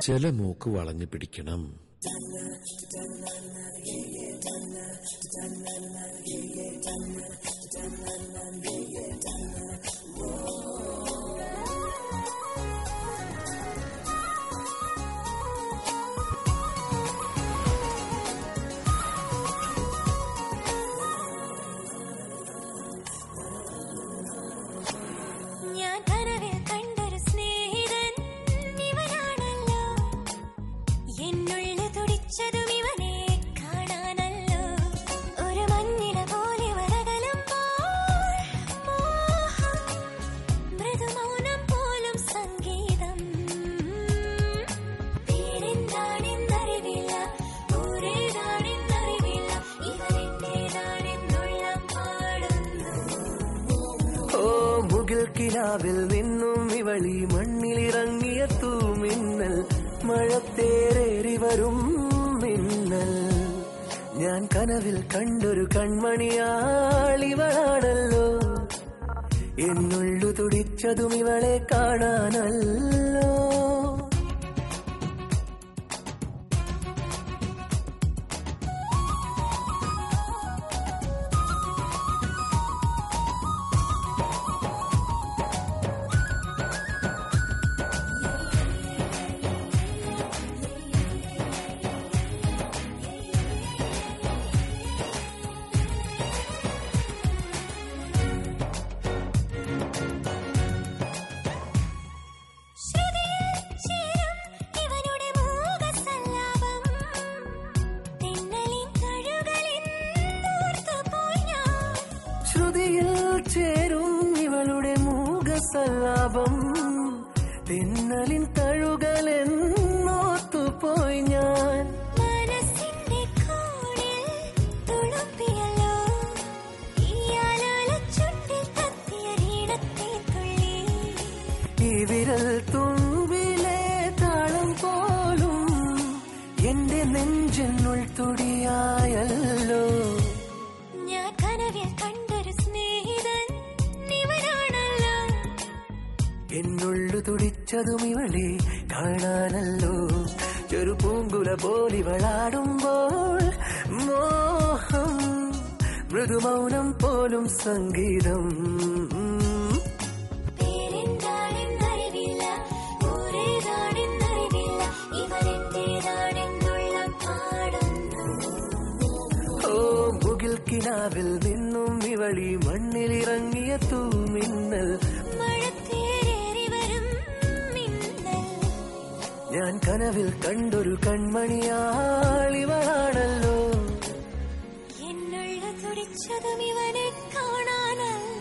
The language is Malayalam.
ചില മൂക്ക് വളഞ്ഞു പിടിക്കണം. കിനാവിൽ നിന്നും ഇവളി മണ്ണിലിറങ്ങിയ തൂമിന്നൽ, മഴത്തേറേറി വരും മിന്നൽ. ഞാൻ കനവിൽ കണ്ടൊരു കൺമണിയാളിവളാണല്ലോ, എന്നുള്ളു തുടിച്ചതും ഇവളെ കാണാനല്ലോ. ശ്രുതിയിൽ ചേരും ഇവളുടെ മൂകസല്ലാപം, തെന്നലിൻ തഴുകലെന്നോത്തുപോയി ഞാൻ. ഈ വിരൽ തുമ്പിലെ താളം പോലും എന്റെ നെഞ്ചിനുൾ തുടിയായല്ലോ. എന്നുള്ളു തുടിച്ചതും ഇവളെ കാണാനല്ലോ. ചെറുപൂങ്കുല പോലിവളാടുമ്പോൾ മോഹം, മൃദുമൗനം പോലും സംഗീതം. ഓ മുകിൽ കിനാവിൽ നിന്നും ഇവളി മണ്ണിലിറങ്ങിയ തൂമിന്നൽ, ഞാൻ കനവിൽ കണ്ടൊരു കൺമണിയാളിവളാണല്ലോ, എന്നുള്ളു തുടിച്ചതും ഇവനെ കാണാനല്ല.